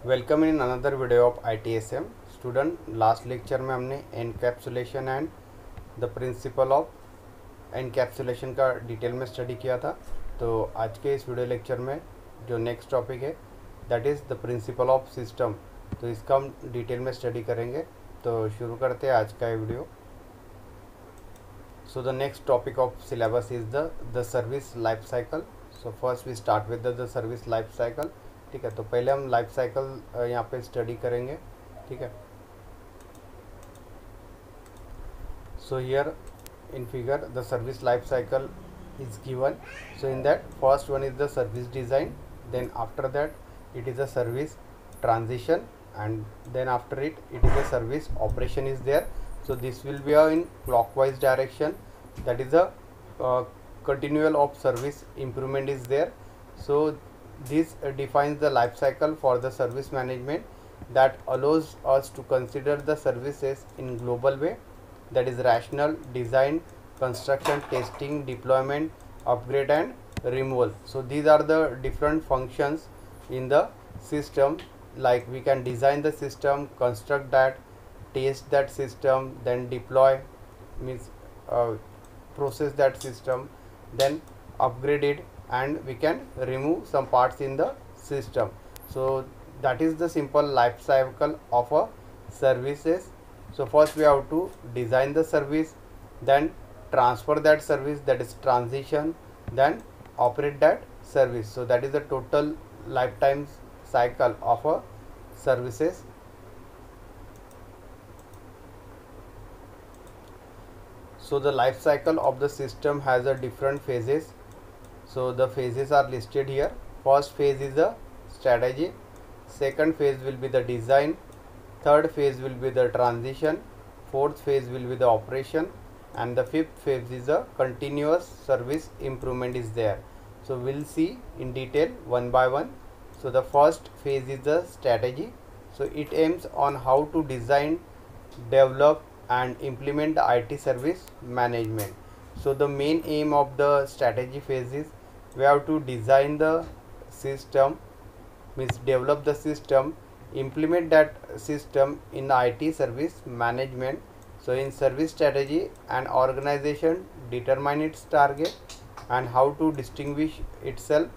Welcome in another video of ITSM student. Last lecture में हमने encapsulation and the principle of encapsulation का detail में study किया था। तो आज के इस वीडियो लेक्चर में जो नेक्स्ट टॉपिक है that is the principle of system, तो इसका हम डिटेल में स्टडी करेंगे। तो शुरू करते हैं आज का ये video. So the next topic of syllabus is the service life cycle. So first we start with the service life cycle. ठीक है, तो पहले हम लाइफ साइकिल यहाँ पे स्टडी करेंगे। ठीक है, so here in figure the service life cycle is given. So in that first one is the service design, then after that it is a service transition, and then after it is a service operation is there. So this will be in clockwise direction, that is a continual of service improvement is there. So this defines the life cycle for the service management that allows us to consider the services in global way, that is rational design, construction, testing, deployment, upgrade and removal. So these are the different functions in the system. Like we can design the system, construct that, test that system, then deploy, means process that system, then upgrade it, and we can remove some parts in the system. So that is the simple life cycle of a services. So first we have to design the service, then transfer that service, that is transition, then operate that service. So that is the total lifetime cycle of a services. So the life cycle of the system has a different phases. So the phases are listed here. First phase is the strategy, second phase will be the design, third phase will be the transition, fourth phase will be the operation, and the fifth phase is a continuous service improvement is there. So we'll see in detail one by one. So the first phase is the strategy. So it aims on how to design, develop and implement the IT service management. So the main aim of the strategy phase is we have to design the system, means develop the system, implement that system in IT service management. So in service strategy, an organization determine its target and how to distinguish itself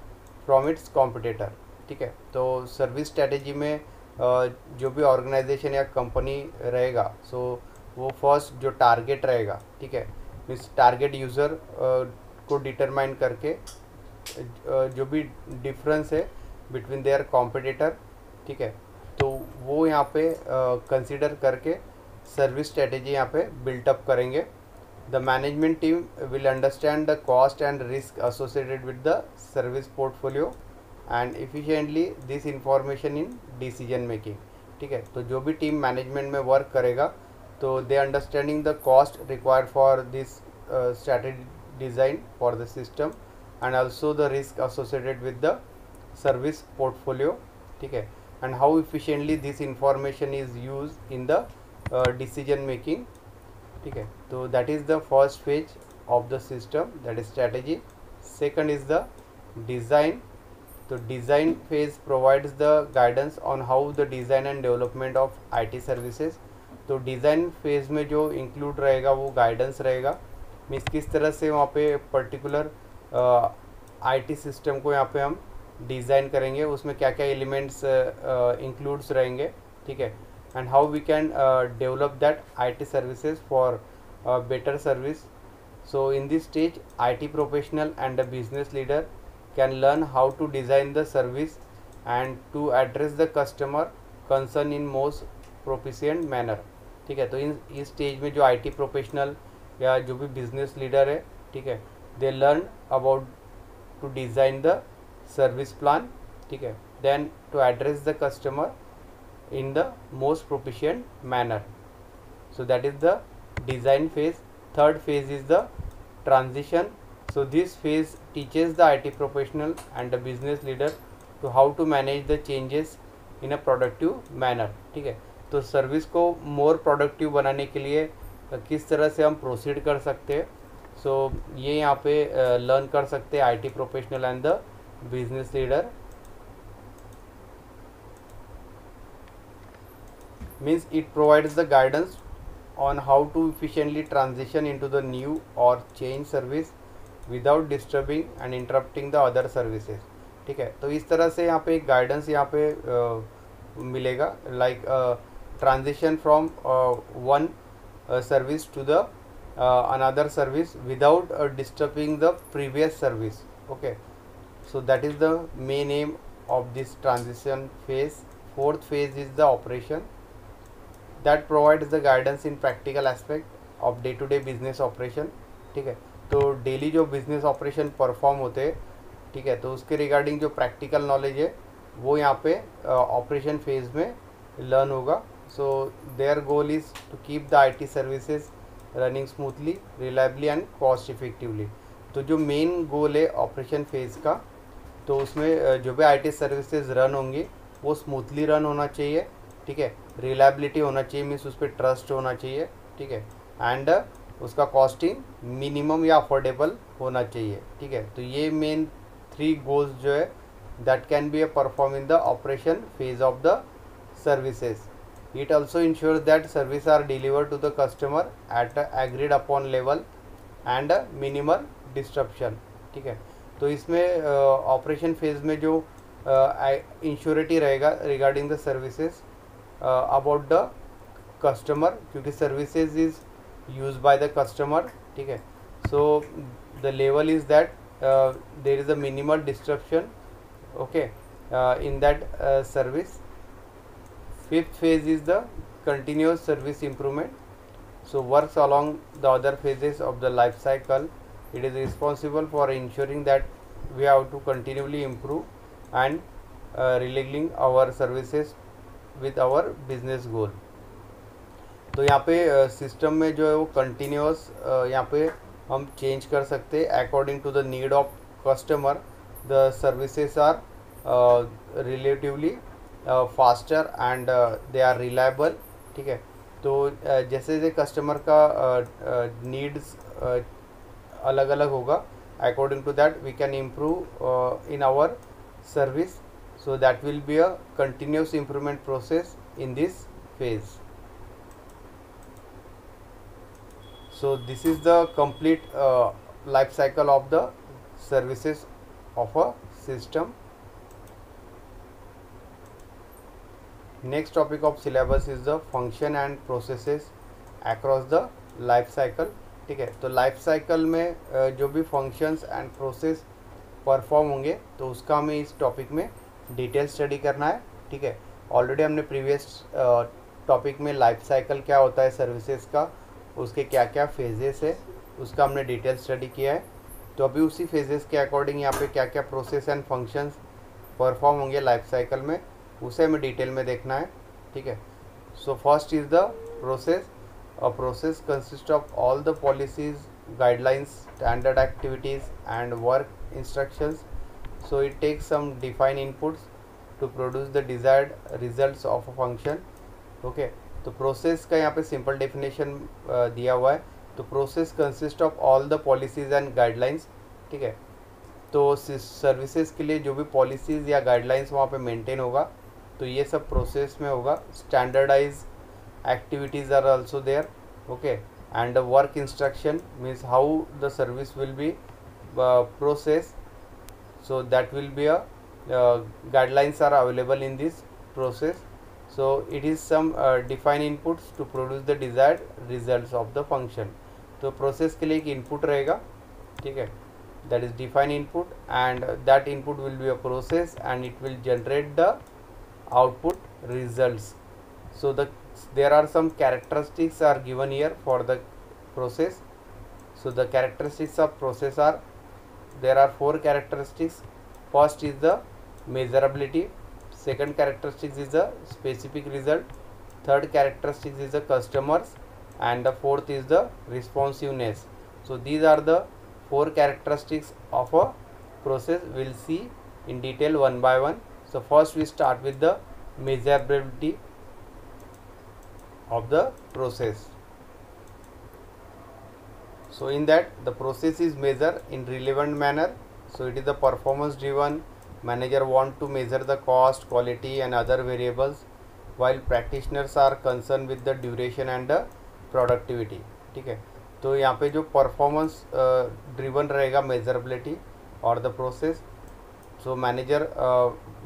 from its competitor. ठीक है, तो service strategy में जो भी organisation या company रहेगा, सो वो first जो टारगेट रहेगा, ठीक है, मीन्स टारगेट यूज़र को डिटरमाइन करके जो भी डिफरेंस है बिटवीन देयर कॉम्पिटिटर, ठीक है, तो वो यहाँ पे कंसिडर करके सर्विस स्ट्रेटेजी यहाँ पे बिल्टअप करेंगे. The management team will understand the cost and risk associated with the service portfolio and efficiently this information in decision making. ठीक है, तो जो भी टीम मैनेजमेंट में वर्क करेगा तो they understanding the cost required for this strategy design for the system and also the risk associated with the service portfolio. ठीक है, and how efficiently this information is used in the decision making. ठीक है, तो that is the first phase of the system, that is strategy. Second is the design. तो design phase provides the guidance on how the design and development of IT services. तो design phase में जो include रहेगा वो guidance रहेगा, means किस तरह से वहाँ पे पर्टिकुलर IT सिस्टम को यहाँ पे हम डिज़ाइन करेंगे, उसमें क्या क्या एलिमेंट्स इंक्लूड्स रहेंगे. ठीक है, and how we can develop that IT services for better service. So in this stage IT professional and the business leader can learn how to design the service and to address the customer concern in most proficient manner. ठीक है, तो इस stage में जो IT professional या जो भी business leader है, ठीक है, they learn about to design the service plan. ठीक है, then to address the customer in the most proficient manner. So that is the design phase. Third phase is the transition. So this phase teaches the IT professional and the business leader to how to manage the changes in a productive manner. ठीक है, तो service को more productive बनाने के लिए किस तरह से हम प्रोसीड कर सकते हैं, सो ये यहाँ पे लर्न कर सकते हैं IT professional and the business leader. means it provides the guidance on how to efficiently transition into the new or change service without disturbing and interrupting the other services. ठीक है, तो इस तरह से यहाँ पे एक गाइडेंस यहाँ पे मिलेगा, like transition from one service to the another service without disturbing the previous service. Okay, so that is the main aim of this transition phase. Fourth phase is the operation that provides the guidance in practical aspect of day to day business operation. ठीक है, तो daily जो business operation perform होते हैं, ठीक है, तो उसके रिगार्डिंग जो प्रैक्टिकल नॉलेज है वो यहाँ पे ऑपरेशन फेज में लर्न होगा. So their goal is to keep the IT services running smoothly, reliably and cost effectively. तो जो मेन गोल है ऑपरेशन फेज़ का, तो उसमें जो भी आईटी सर्विसेज रन होंगी वो स्मूथली रन होना चाहिए. ठीक है, रिलायबिलिटी होना चाहिए, मीन्स उस पर ट्रस्ट होना चाहिए. ठीक है, एंड उसका कॉस्टिंग मिनिमम या अफोर्डेबल होना चाहिए. ठीक है, तो ये मेन 3 गोल्स जो है that can be perform in the operation phase of the services. It also ensures that services are delivered to the customer at a agreed upon level and minimal disruption. ठीक है, तो इसमें operation phase में जो इंश्योरिटी रहेगा regarding the services about the customer, क्योंकि services is use by the customer. ठीक है, so the level is that there is a minimal disruption. Okay, in that service. Fifth phase is the continuous service improvement. So works along the other phases of the life cycle. It is responsible for ensuring that we have to continually improve and relating our services with our business goal. तो यहाँ पे system में जो है वो continuous यहाँ पे हम चेंज कर सकते हैं according to the need of customer. The services are relatively faster and they are reliable. ठीक है, तो जैसे जैसे कस्टमर का नीड्स अलग अलग होगा, according to that we can improve in our service. So that will be a continuous improvement process in this phase. So this is the complete life cycle of the services of a system. Next topic of syllabus is the function and processes across the life cycle. ठीक है, तो life cycle में जो भी functions and process perform होंगे तो उसका हमें इस टॉपिक में डिटेल स्टडी करना है. ठीक है, ऑलरेडी हमने प्रीवियस टॉपिक में लाइफ साइकिल क्या होता है सर्विसेज का, उसके क्या क्या फेजेस है, उसका हमने डिटेल स्टडी किया है. तो अभी उसी फेजेस के अकॉर्डिंग यहाँ पे क्या क्या प्रोसेस एंड फंक्शंस परफॉर्म होंगे लाइफ साइकिल में, उसे हमें डिटेल में देखना है. ठीक है, so first is the process. A process consist of all the policies, guidelines, standard activities and work instructions. So it takes some define inputs to produce the desired results of a function. Okay, तो process का यहाँ पे simple definition दिया हुआ है. तो process consist of all the policies and guidelines. ठीक है, तो सर्विसेज के लिए जो भी पॉलिसीज़ या गाइडलाइंस वहाँ पे मेंटेन होगा तो ये सब प्रोसेस में होगा. Standardize activities are also there. Okay, and work instruction means how the service will be process. So that will be a guidelines are available in this process. So it is some defined inputs to produce the desired results of the function. तो process के लिए एक input रहेगा. ठीक है, that is defined input and that input will be a process and it will generate the output results. So there are some characteristics are given here for the process. So the characteristics of process are, there are 4 characteristics. First is the measurability, second characteristic is the specific result, third characteristic is the customers, and the fourth is the responsiveness. So these are the 4 characteristics of a process. We'll see in detail one by one. So first we start with the measurability of the process. So in that the process is measured in relevant manner. So it is the performance driven. Manager want to measure the cost, quality and other variables while practitioners are concerned with the duration and the productivity. ठीक है, तो यहाँ पे जो performance driven रहेगा measurability और the process. So manager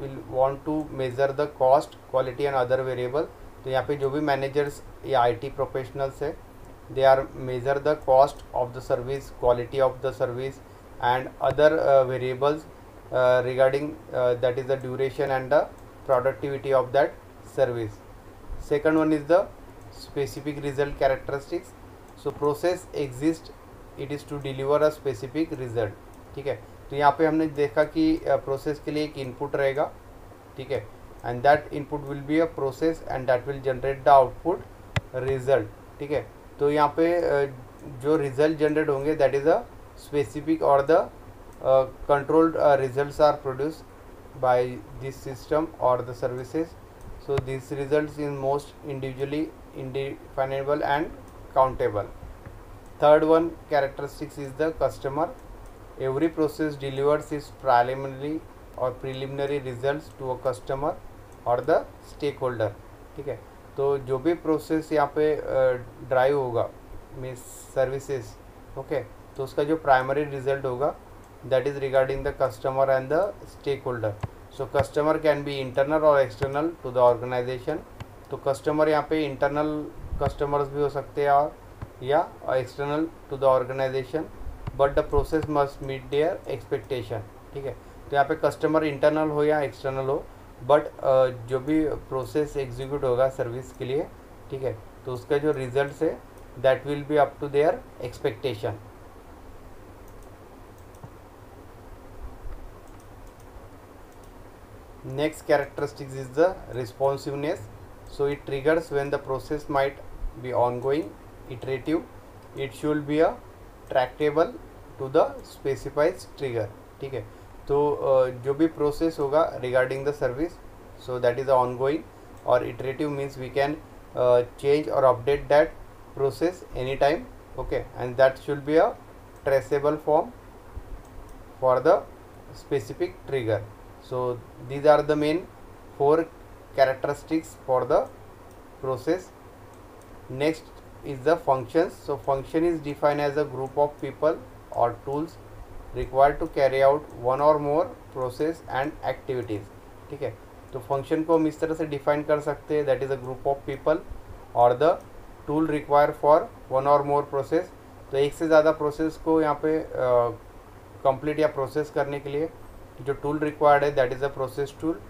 will want to measure the cost, quality and other variable. तो यहाँ पे जो भी मैनेजर्स या IT प्रोफेशनल्स है, they are measure the cost of the service, quality of the service and other variables regarding that is the duration and the productivity of that service. Second one is the specific result characteristics. So process exists, it is to deliver a specific result. ठीक है, तो यहाँ पे हमने देखा कि process के लिए एक इनपुट रहेगा. ठीक है, and that input will be a process and that will generate the output result. ठीक है, तो यहाँ पे जो रिजल्ट जनरेट होंगे दैट इज़ अ स्पेसिफिक और the controlled results are produce by this system और the services. So this results in most individually indefinable and countable. Third one characteristics is the customer. Every process delivers its preliminary results to a customer or the stakeholder. ठीक है, तो जो भी process यहाँ पे drive होगा means services, okay, तो उसका जो प्राइमरी रिजल्ट होगा that is regarding the customer and the stakeholder. So customer can be internal और एक्सटर्नल टू द ऑर्गेनाइजेशन. तो कस्टमर यहाँ पे इंटरनल कस्टमर्स भी हो सकते हैं और या external to the organization, but the process must meet their expectation. ठीक है, तो यहाँ पे कस्टमर इंटरनल हो या एक्सटर्नल हो, बट जो भी प्रोसेस एग्जीक्यूट होगा सर्विस के लिए, ठीक है, तो उसका जो रिजल्ट है that will be up to their expectation. Next characteristics is the responsiveness. So it triggers when the process might be ongoing, iterative. It should be a tractable to the specified trigger. ठीक है, तो जो भी process होगा regarding the service, so that is ongoing, और iterative means we can change or update that process anytime. Okay, and that should be a traceable form for the specific trigger. So these are the main 4 characteristics for the process. Next is the functions. So function is defined as a group of people or tools required to carry out one or more process and activities. ठीक है, तो function को हम इस तरह से define कर सकते हैं, that is a group of people और the tool require for one और मोर प्रोसेस. तो एक से ज़्यादा प्रोसेस को यहाँ पे कंप्लीट या प्रोसेस करने के लिए जो टूल रिक्वायर्ड है that is a process tool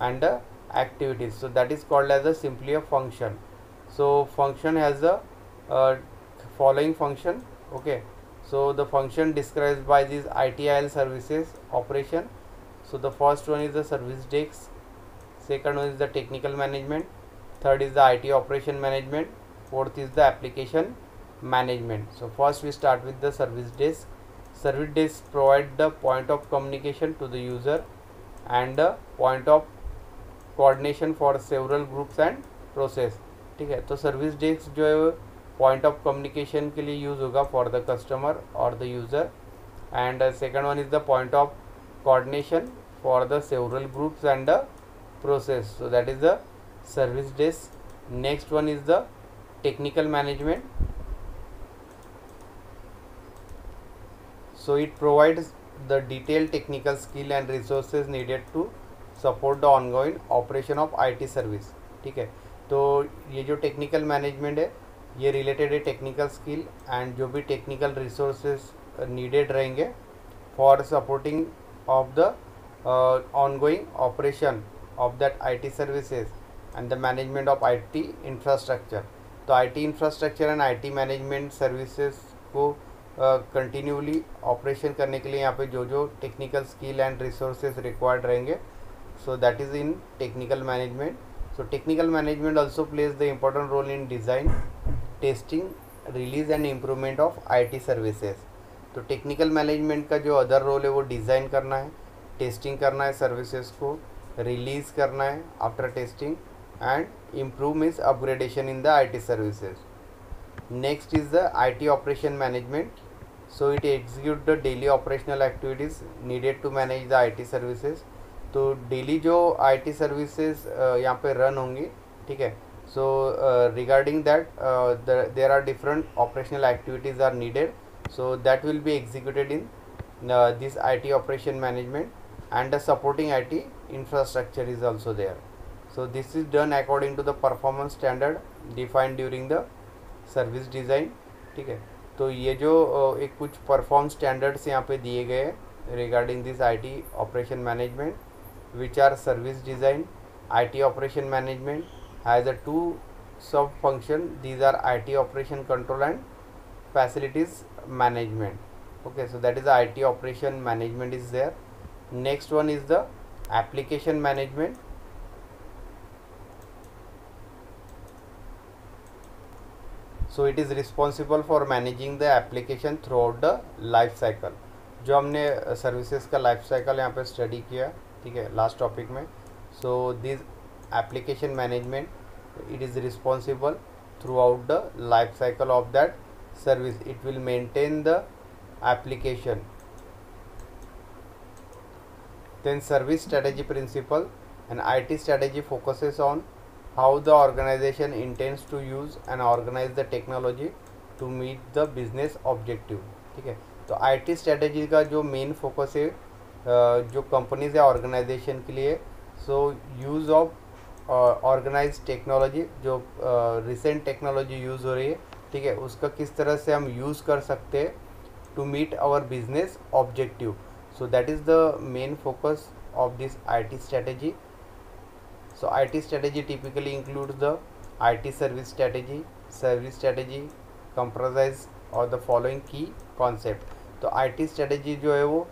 and the activities. So that is called as a simply a function. So function has the following function. Okay, so the function described by these ITIL services operation. So the first one is the service desk, second one is the technical management, third is the IT operation management, fourth is the application management. So first we start with the service desk. Service desk provide the point of communication to the user and the point of coordination for several groups and process. ठीक है, तो service desk जो है point of communication के लिए use होगा for the customer और the user, and second one is the point of coordination for the several groups and the process. So that is the service desk. Next one is the technical management. So it provides the detailed technical skill and resources needed to support the ongoing operation of IT service. ठीक है, तो ये जो technical management है ये related है technical skill and जो भी टेक्निकल रिसोर्सेज नीडेड रहेंगे for supporting of the ongoing operation of that IT services and the management of IT infrastructure. तो IT infrastructure and IT management services को continually operation करने के लिए यहाँ पे जो जो technical skill and resources required रहेंगे, so that is in technical management. So technical management also plays the important role in design, testing, release and improvement of IT services. तो टेक्निकल मैनेजमेंट का जो अदर रोल है वो design करना है, testing करना है सर्विसेज को, रिलीज़ करना है after testing and improve means upgradation in the IT services. Next is the IT operation management. So it execute the daily operational activities needed to manage the IT services. तो daily जो IT services यहाँ पे run होंगी ठीक है. So regarding that, there are different operational activities are needed, so that will be executed in this IT operation management, and the supporting IT infrastructure is also there. So this is done according to the performance standard defined during the service design. ठीक है, तो ये जो एक कुछ perform standards यहाँ पे दिए गए हैं regarding this IT operation management, which are service design, IT operation management has a two sub function. These are IT operation control and facilities management. okay, so that is the IT operation management is there. Next one is the application management. So it is responsible for managing the application throughout the life cycle. जो हमने services का life cycle यहाँ पे study किया, ठीक है, last topic में. So this application management it is responsible through out the life cycle of that service. It will maintain the application. Then service strategy principle. An IT strategy focuses on how the organization intends to use and organize the technology to meet the business objective. ठीक है, तो IT strategy का जो main focus है जो companies या organization के लिए, so use of organize technology, जो रिसेंट टेक्नोलॉजी यूज़ हो रही है, ठीक है, उसका किस तरह से हम यूज़ कर सकते हैं to meet our business objective. So that is the main focus of this IT strategy. So IT strategy typically includes the IT service strategy. Service strategy comprises of the following key concept. तो IT strategy जो है वो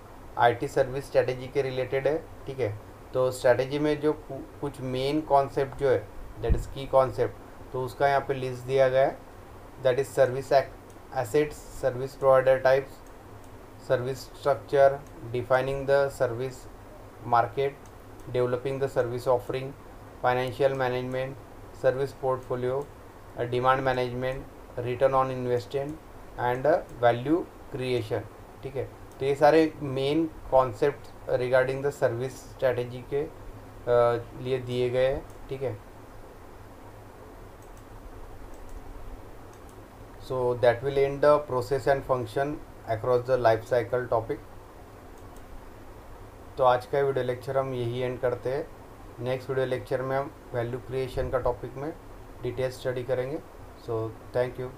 IT service strategy के related है, ठीक है. तो strategy में जो कुछ मेन कॉन्सेप्ट जो है, दैट इज़ की कॉन्सेप्ट, तो उसका यहाँ पे लिस्ट दिया गया है. That is service assets, service provider types, service structure, defining the service market, developing the service offering, financial management, service portfolio, demand management, return on investment and value creation. ठीक है, तो ये सारे main concept regarding the service strategy के लिए दिए गए हैं, ठीक है. So that will end the process and function across the life cycle topic. तो आज का वीडियो लेक्चर हम यही एंड करते हैं. नेक्स्ट वीडियो लेक्चर में हम वैल्यू क्रिएशन का टॉपिक में डिटेल स्टडी करेंगे. So thank you.